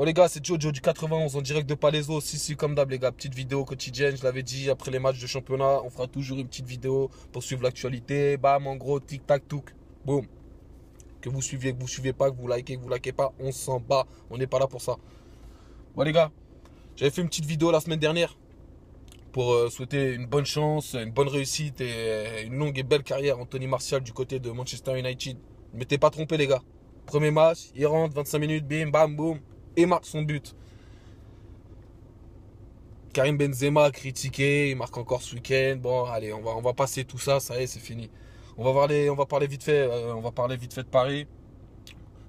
Bon les gars, c'est Jojo du 91 en direct de Palaiso. Si, comme d'hab les gars, petite vidéo quotidienne, je l'avais dit, après les matchs de championnat, on fera toujours une petite vidéo pour suivre l'actualité. Bam, en gros, tic tac touk, boum. Que vous suiviez, que vous suivez pas, que vous likez pas, on s'en bat, on n'est pas là pour ça. Bon les gars, j'avais fait une petite vidéo la semaine dernière pour souhaiter une bonne chance, une bonne réussite et une longue et belle carrière à Anthony Martial du côté de Manchester United. Ne m'étais pas trompé les gars. Premier match, il rentre, 25 minutes, bim, bam, boum, et marque son but. Karim Benzema critiqué, il marque encore ce week-end. Bon, allez, on va passer tout ça, ça y est, c'est fini. On va parler vite fait, on va parler vite fait de Paris.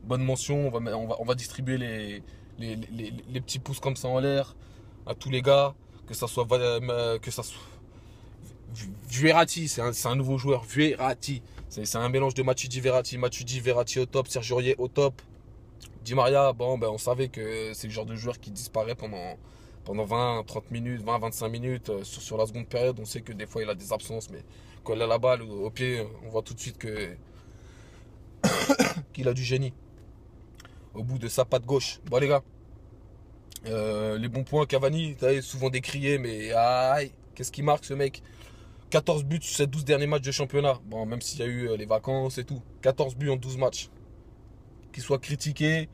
Bonne mention, on va distribuer les petits pouces comme ça en l'air à tous les gars, que ça soit Verratti, c'est un nouveau joueur, Verratti. C'est un mélange de Matuidi, Verratti au top, Sergio Aurier au top. Di Maria, bon, ben, on savait que c'est le genre de joueur qui disparaît pendant 20, 30 minutes, 20, 25 minutes sur la seconde période. On sait que des fois il a des absences, mais quand il a la balle au pied, on voit tout de suite qu'il a du génie au bout de sa patte gauche. Bon les gars, les bons points, Cavani, souvent décrié, mais aïe, qu'est-ce qui marque ce mec? 14 buts sur ces 12 derniers matchs de championnat. Bon, même s'il y a eu les vacances et tout. 14 buts en 12 matchs. Qu'il soit critiqué,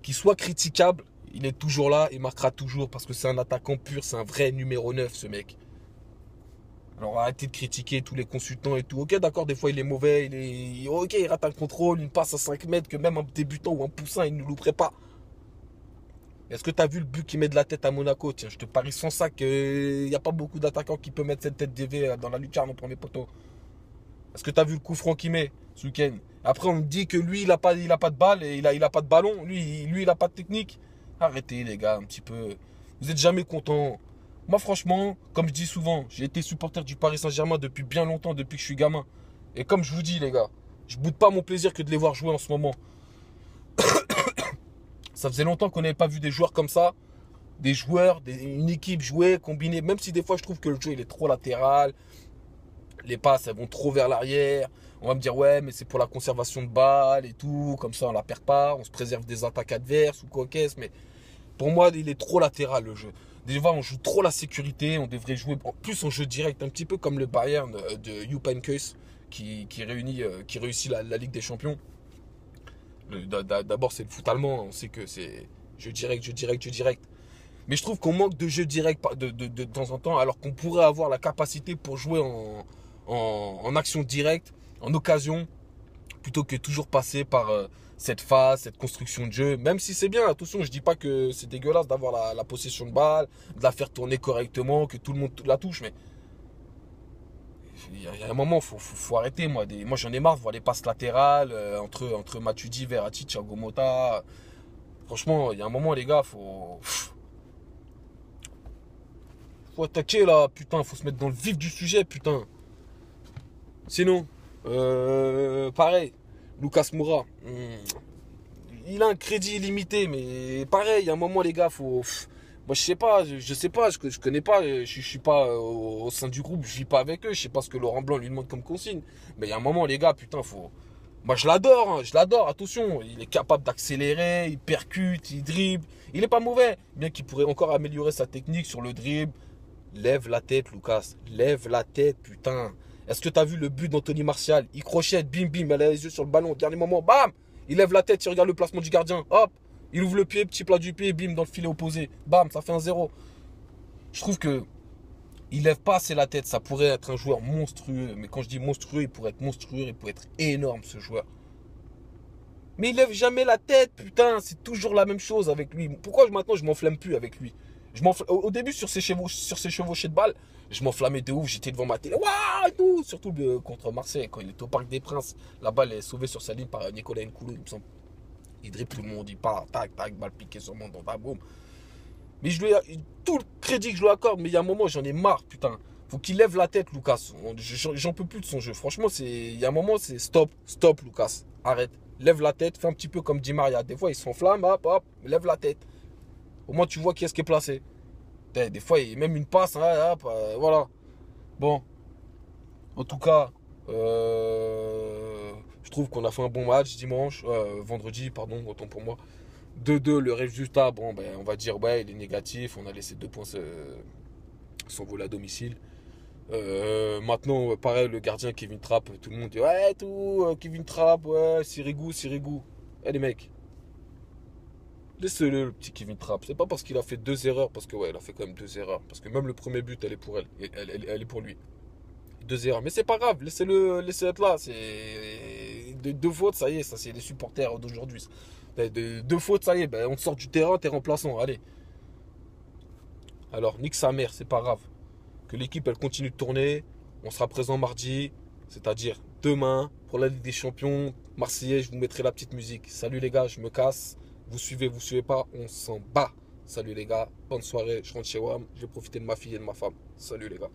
qu'il soit critiquable, il est toujours là, il marquera toujours parce que c'est un attaquant pur, c'est un vrai numéro 9 ce mec. Alors arrêtez de critiquer tous les consultants et tout. Ok, d'accord, des fois il est mauvais, ok, il rate un contrôle, une passe à 5 mètres que même un débutant ou un poussin il ne louperait pas. Est-ce que tu as vu le but qu'il met de la tête à Monaco? Tiens, je te parie sans ça qu'il n'y a pas beaucoup d'attaquants qui peuvent mettre cette tête DV dans la lucarne au premier poteau. Est-ce que tu as vu le coup franc qu'il met ce week-end? Après, on me dit que lui, il a pas de balle et il a pas de ballon. Lui, il a pas de technique. Arrêtez, les gars, un petit peu. Vous êtes jamais contents. Moi, franchement, comme je dis souvent, j'ai été supporter du Paris Saint-Germain depuis bien longtemps, depuis que je suis gamin. Et comme je vous dis, les gars, je boude pas mon plaisir que de les voir jouer en ce moment. Ça faisait longtemps qu'on n'avait pas vu des joueurs comme ça. Des joueurs, une équipe jouer, combiner. Même si des fois, je trouve que le jeu, il est trop latéral. Les passes, elles vont trop vers l'arrière. On va me dire, ouais, mais c'est pour la conservation de balles et tout. Comme ça, on la perd pas. On se préserve des attaques adverses ou quoi qu'est-ce. Mais pour moi, il est trop latéral, le jeu. Des fois, on joue trop la sécurité. On devrait jouer plus en jeu direct. Un petit peu comme le Bayern de Jupp Heynckes qui réussit la Ligue des Champions. D'abord, c'est le foot allemand. On sait que c'est jeu direct, jeu direct, jeu direct. Mais je trouve qu'on manque de jeu direct de temps en temps, alors qu'on pourrait avoir la capacité pour jouer en action directe, en occasion, plutôt que toujours passer par cette phase, cette construction de jeu. Même si c'est bien, attention, je dis pas que c'est dégueulasse d'avoir la possession de balle, de la faire tourner correctement, que tout le monde la touche, mais il y a un moment, faut arrêter. Moi j'en ai marre de voir les passes latérales entre Matuidi, Verratti, Thiago Motta. Franchement, il y a un moment, les gars, faut attaquer là, putain, faut se mettre dans le vif du sujet, putain. Sinon, pareil, Lucas Moura, il a un crédit illimité, mais pareil, il y a un moment, les gars, moi, je sais pas, je connais pas, je suis pas au sein du groupe, je vis pas avec eux, je sais pas ce que Laurent Blanc lui demande comme consigne. Mais il y a un moment, les gars, putain, Moi, je l'adore, hein, attention, il est capable d'accélérer, il percute, il dribble, il est pas mauvais, bien qu'il pourrait encore améliorer sa technique sur le dribble. Lève la tête, Lucas. Lève la tête, putain. Est-ce que t'as vu le but d'Anthony Martial? Il crochette, bim, bim, il a les yeux sur le ballon. Au dernier moment, bam! Il lève la tête, il regarde le placement du gardien. Hop! Il ouvre le pied, petit plat du pied, bim, dans le filet opposé. Bam, ça fait un 0. Je trouve que il lève pas assez la tête. Ça pourrait être un joueur monstrueux. Mais quand je dis monstrueux, il pourrait être monstrueux, il pourrait être énorme, ce joueur. Mais il lève jamais la tête, putain. C'est toujours la même chose avec lui. Pourquoi maintenant je m'enflamme plus avec lui? Au début, sur ses chevauchées de balles, je m'enflammais de ouf. J'étais devant ma télé. Waouh et tout. Surtout contre Marseille, quand il est au Parc des Princes. La balle est sauvée sur sa ligne par Nicolas Nkoulou, il me semble. Il dribble tout le monde. Il part, tac, tac, balle piquée sur mon dos, boum. Mais tout le crédit que je lui accorde, mais il y a un moment, j'en ai marre, putain. Faut qu'il lève la tête, Lucas. J'en peux plus de son jeu. Franchement, il y a un moment, c'est stop, stop, Lucas. Arrête. Lève la tête, fais un petit peu comme Di Maria. Des fois, il s'enflamme, hop, hop, lève la tête. Au moins, tu vois qui est-ce qui est placé. Des fois, il y a même une passe, hein, hop, voilà. Bon, en tout cas, je trouve qu'on a fait un bon match vendredi, pardon, autant pour moi. 2-2, le résultat, bon, ben, on va dire, ouais, il est négatif. On a laissé 2 points s'envoler à domicile. Maintenant, pareil, le gardien Kevin Trapp, tout le monde dit, ouais, tout, Kevin Trapp, ouais, Sirigu, Sirigu. Eh les mecs, laissez-le, le petit Kevin Trapp. C'est pas parce qu'il a fait 2 erreurs, parce que, ouais, il a fait quand même 2 erreurs. Parce que même le premier but, elle est pour elle. Elle est pour lui. 2 erreurs. Mais c'est pas grave, laissez-le, laissez être là. C'est 2 fautes, ça y est, ça c'est les supporters d'aujourd'hui. 2 fautes, ça y est, ben, on te sort du terrain, t'es remplaçant, allez. Alors, nique sa mère, c'est pas grave. Que l'équipe elle continue de tourner. On sera présent mardi, c'est-à-dire demain pour la Ligue des Champions. Marseillais, je vous mettrai la petite musique. Salut les gars, je me casse. Vous suivez pas, on s'en bat. Salut les gars, bonne soirée, je rentre chez WAM. Je vais profiter de ma fille et de ma femme. Salut les gars.